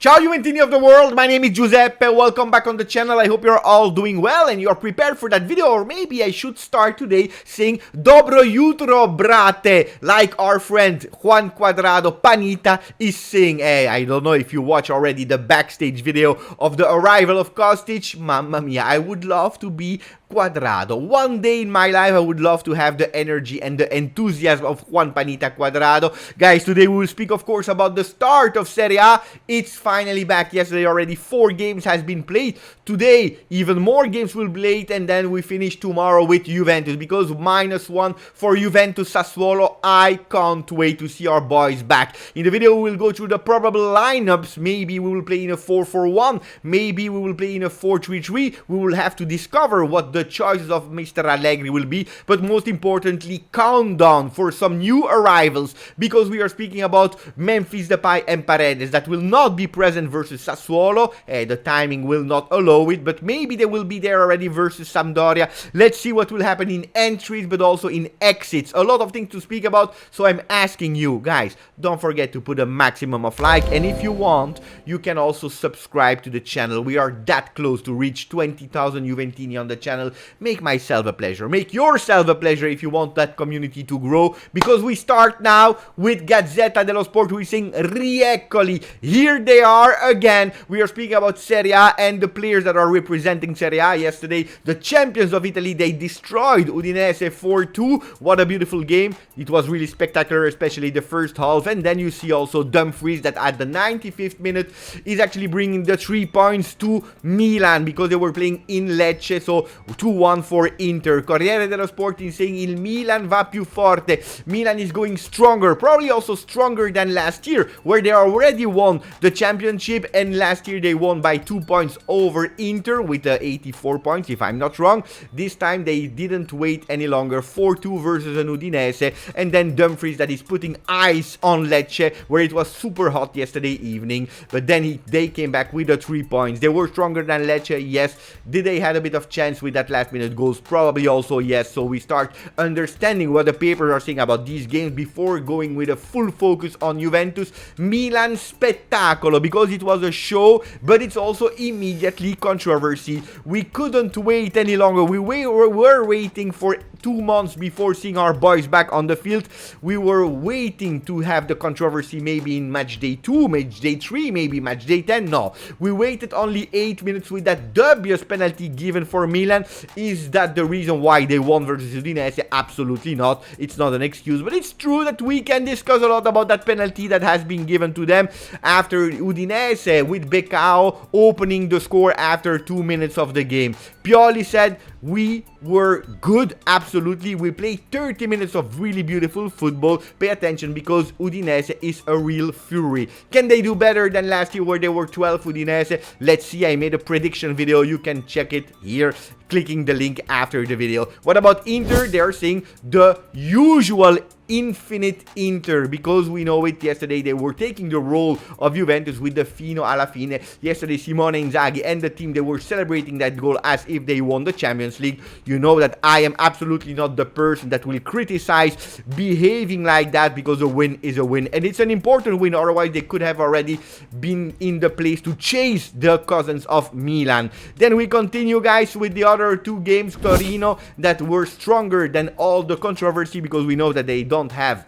Ciao Juventini of the world, my name is Giuseppe, welcome back on the channel. I hope you're all doing well and you're prepared for that video, or maybe I should start today saying Dobro jutro brate, like our friend Juan Cuadrado Panita is saying. Hey, I don't know if you watch already the backstage video of the arrival of Kostic. Mamma mia, I would love to be Cuadrado. One day in my life I would love to have the energy and the enthusiasm of Juan Panita Cuadrado. Guys, today we will speak of course about the start of Serie A. It's finally back. Yesterday already 4 games has been played. Today even more games will be played, and then we finish tomorrow with Juventus, because -1 for Juventus Sassuolo. I can't wait to see our boys back. In the video we will go through the probable lineups. Maybe we will play in a 4-4-1, maybe we will play in a 4-3-3. We will have to discover what the choices of Mr. Allegri will be, but most importantly, countdown for some new arrivals, because we are speaking about Memphis Depay and Paredes that will not be present versus Sassuolo. The timing will not allow it, but maybe they will be there already versus Sampdoria. Let's see what will happen in entries, but also in exits. A lot of things to speak about, so I'm asking you guys, don't forget to put a maximum of like, and if you want, you can also subscribe to the channel. We are that close to reach 20,000 Juventini on the channel. Make myself a pleasure, make yourself a pleasure if you want that community to grow, because we start now with Gazzetta dello Sport, who is saying Rieccoli, here they are again. We are speaking about Serie A and the players that are representing Serie A. Yesterday, the champions of Italy, they destroyed Udinese 4-2. What a beautiful game. It was really spectacular, especially the first half. And then you see also Dumfries that at the 95th minute is actually bringing the 3 points to Milan, because they were playing in Lecce. So 2-1 for Inter. Corriere dello Sport is saying il Milan va più forte. Milan is going stronger, probably also stronger than last year, where they already won the championship, and last year they won by 2 points over Inter with 84 points, if I'm not wrong. This time they didn't wait any longer. 4-2 versus an Udinese, and then Dumfries that is putting ice on Lecce, where it was super hot yesterday evening, but then they came back with the 3 points. They were stronger than Lecce, yes. Did they had a bit of chance with that last minute goals? Probably also yes. So we start understanding what the papers are saying about these games before going with a full focus on Juventus Milan spettacolo, because it was a show, but it's also immediately controversy. We couldn't wait any longer. We were waiting for 2 months before seeing our boys back on the field. We were waiting to have the controversy maybe in match day 2, match day 3, maybe match day 10. No, we waited only 8 minutes with that dubious penalty given for Milan. Is that the reason why they won versus Udinese? Absolutely not. It's not an excuse, but it's true that we can discuss a lot about that penalty that has been given to them after Udinese, with Becao opening the score after 2 minutes of the game. Pioli said we were good, absolutely. We played 30 minutes of really beautiful football. Pay attention, because Udinese is a real fury. Can they do better than last year where they were 12 Udinese? Let's see. I made a prediction video. You can check it here, clicking the link after the video. What about Inter? They're saying the usual infinite Inter, because we know it. Yesterday they were taking the role of Juventus with the fino alla fine. Yesterday Simone Inzaghi and the team, they were celebrating that goal as if they won the Champions League. You know that I am absolutely not the person that will criticize behaving like that, because a win is a win, and it's an important win. Otherwise they could have already been in the place to chase the cousins of Milan. Then we continue guys with the other 2 games. Torino that were stronger than all the controversy, because we know that they don't have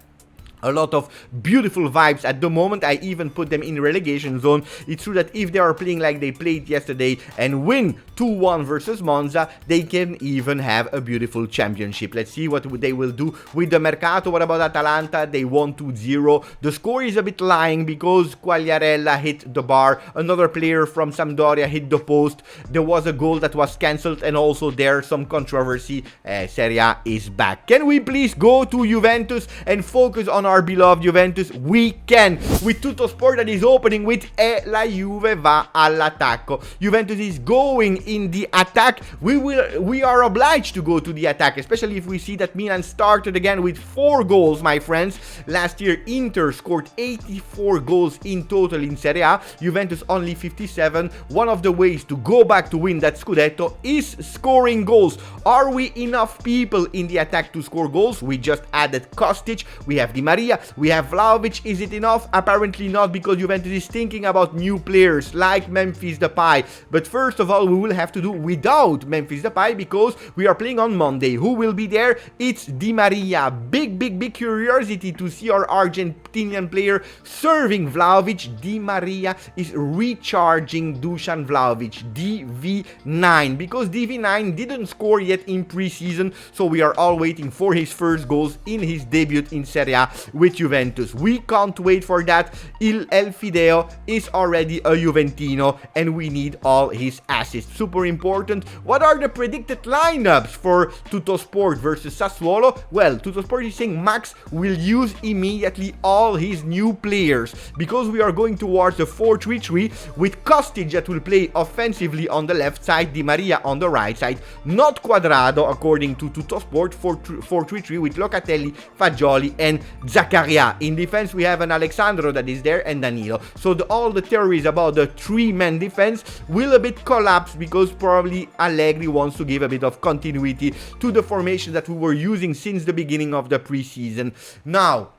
a lot of beautiful vibes at the moment. I even put them in relegation zone. It's true that if they are playing like they played yesterday and win 2-1 versus Monza, they can even have a beautiful championship. Let's see what they will do with the Mercato. What about Atalanta? They won 2-0. The score is a bit lying, because Quagliarella hit the bar. Another player from Sampdoria hit the post. There was a goal that was cancelled, and also there's some controversy. Serie A is back. Can we please go to Juventus and focus on our beloved Juventus? We can, with Tuttosport that is opening with la Juve va all'attacco. Juventus is going in the attack. We are obliged to go to the attack, especially if we see that Milan started again with 4 goals, my friends. Last year Inter scored 84 goals in total in Serie A, Juventus only 57. One of the ways to go back to win that Scudetto is scoring goals. Are we enough people in the attack to score goals? We just added Kostic, we have Di Maria, Maria, we have Vlahovic. Is it enough? Apparently not, because Juventus is thinking about new players like Memphis Depay. But first of all, we will have to do without Memphis Depay because we are playing on Monday. Who will be there? It's Di Maria. Big curiosity to see our Argentinian player serving Vlahovic. Di Maria is recharging Dusan Vlahovic, DV9, because DV9 didn't score yet in preseason, so we are all waiting for his first goals in his debut in Serie A with Juventus. We can't wait for that. El Fideo is already a Juventino and we need all his assists. Super important. What are the predicted lineups for Tuttosport versus Sassuolo? Well, Tuttosport is saying Max will use immediately all his new players because we are going towards a 4-3-3 with Kostic that will play offensively on the left side, Di Maria on the right side, not Quadrado according to Tuttosport. 4-3-3 with Locatelli, Fagioli and Zaccaria. In defense we have an Alexandro that is there and Danilo. So all the theories about the 3-man defense will a bit collapse because probably Allegri wants to give a bit of continuity to the formation that we were using since the beginning of the preseason. Now,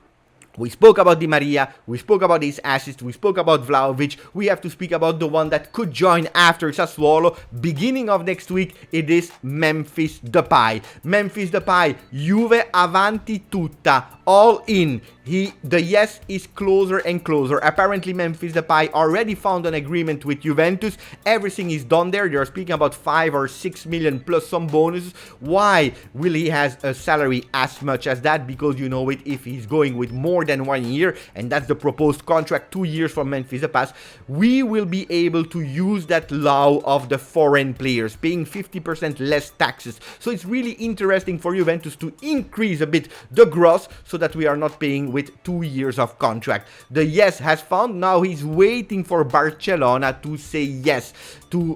we spoke about Di Maria, we spoke about his assist, we spoke about Vlahovic. We have to speak about the one that could join after Sassuolo. Beginning of next week, it is Memphis Depay. Memphis Depay, Juve avanti tutta, all in. The yes is closer and closer. Apparently Memphis Depay already found an agreement with Juventus. Everything is done there. They are speaking about 5 or 6 million plus some bonuses. Why will he has a salary as much as that? Because you know it, if he's going with more than 1 year, and that's the proposed contract, 2 years from Memphis Depay, we will be able to use that law of the foreign players, paying 50% less taxes. So it's really interesting for Juventus to increase a bit the gross so that we are not paying with 2 years of contract. The yes has found. Now he's waiting for Barcelona to say yes, to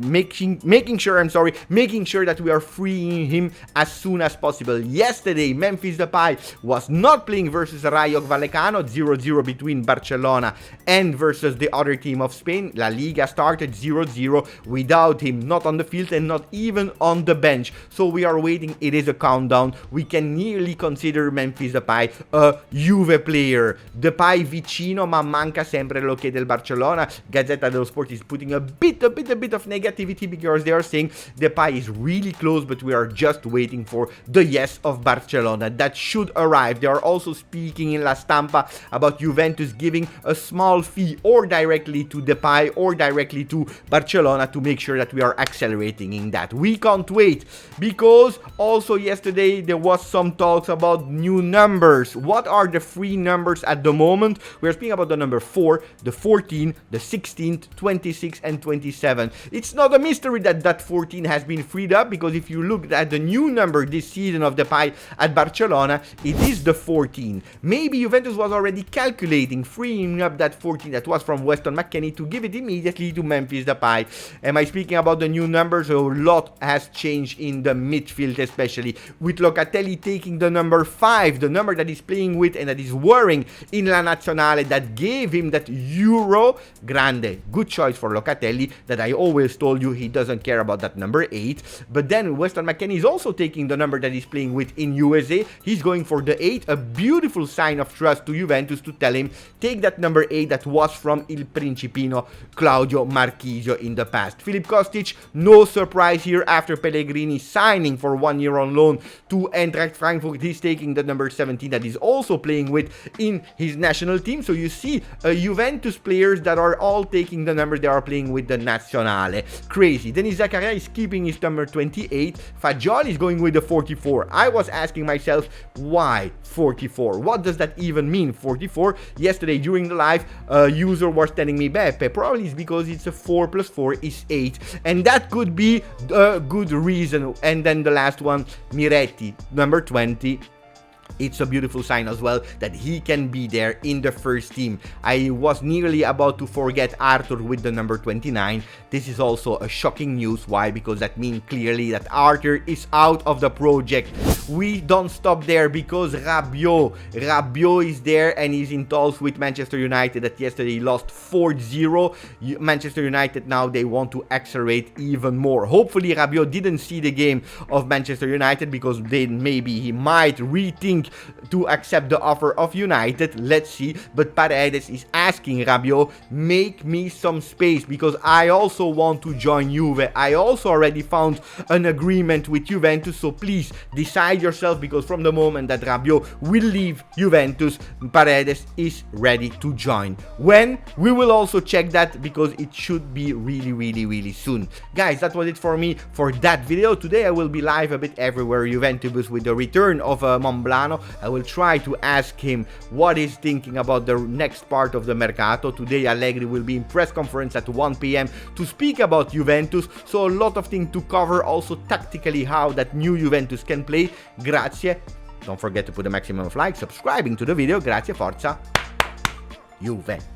making sure that we are freeing him as soon as possible. Yesterday Memphis Depay was not playing versus Rayo Vallecano, 0-0 between Barcelona and versus the other team of Spain. La Liga started 0-0 without him, not on the field and not even on the bench. So we are waiting. It is a countdown. We can nearly consider Memphis Depay a Juve player. Depay vicino ma manca sempre l'ok del Barcelona. Gazzetta dello Sport is putting a bit of negativity because they are saying Depay is really close, but we are just waiting for the yes of Barcelona that should arrive. They are also speaking in La Stampa about Juventus giving a small fee or directly to Depay or directly to Barcelona to make sure that we are accelerating in that. We can't wait because also yesterday there was some talks about new numbers. What are the free numbers at the moment? We are speaking about the number 4, the 14, the 16, 26 and 27. It's not a mystery that that 14 has been freed up, because if you look at the new number this season of Depay at Barcelona, it is the 14. Maybe Juventus was already calculating freeing up that 14 that was from Weston McKennie to give it immediately to Memphis Depay. Am I speaking about the new numbers? A lot has changed in the midfield, especially with Locatelli taking the number 5, the number that he's playing with and that is wearing in La Nazionale, that gave him that Euro. Grande, good choice for Locatelli, that I always told you he doesn't care about that number 8. But then Weston McKennie is also taking the number that he's playing with in USA. He's going for the 8, a beautiful sign of trust to Juventus to tell him, take that number 8 that was from Il Principino Claudio Marchisio in the past. Filip Kostic, no surprise here after Pellegrini signing for 1 year on loan to Eintracht Frankfurt. He's taking the number 17 that he's also playing with in his national team. So you see Juventus players that are all taking the number they are playing with the Nazionale. Crazy. Denis Zakaria is keeping his number 28. Fagioli is going with the 44. I was asking myself, why 44? What does that even mean, 44? Yesterday during the live, a user was telling me, Beppe, probably it's because it's a 4 plus 4 is 8. And that could be a good reason. And then the last one, Miretti, number 20. It's a beautiful sign as well that he can be there in the first team. I was nearly about to forget Arthur with the number 29. This is also a shocking news. Why? Because that means clearly that Arthur is out of the project. We don't stop there because Rabiot is there and he's in talks with Manchester United that yesterday lost 4-0. Manchester United now they want to accelerate even more. Hopefully Rabiot didn't see the game of Manchester United because then maybe he might rethink think to accept the offer of United. Let's see. But Paredes is asking Rabiot, make me some space because I also want to join Juve. I also already found an agreement with Juventus, so please decide yourself, because from the moment that Rabiot will leave Juventus, Paredes is ready to join. When? We will also check that, because it should be really soon. Guys, that was it for me for that video. Today I will be live a bit everywhere Juventus with the return of Monblano. I will try to ask him what he's thinking about the next part of the Mercato. Today Allegri will be in press conference at 1 PM to speak about Juventus, so a lot of things to cover, also tactically how that new Juventus can play. Grazie. Don't forget to put the maximum of likes, subscribing to the video. Grazie, forza Juve.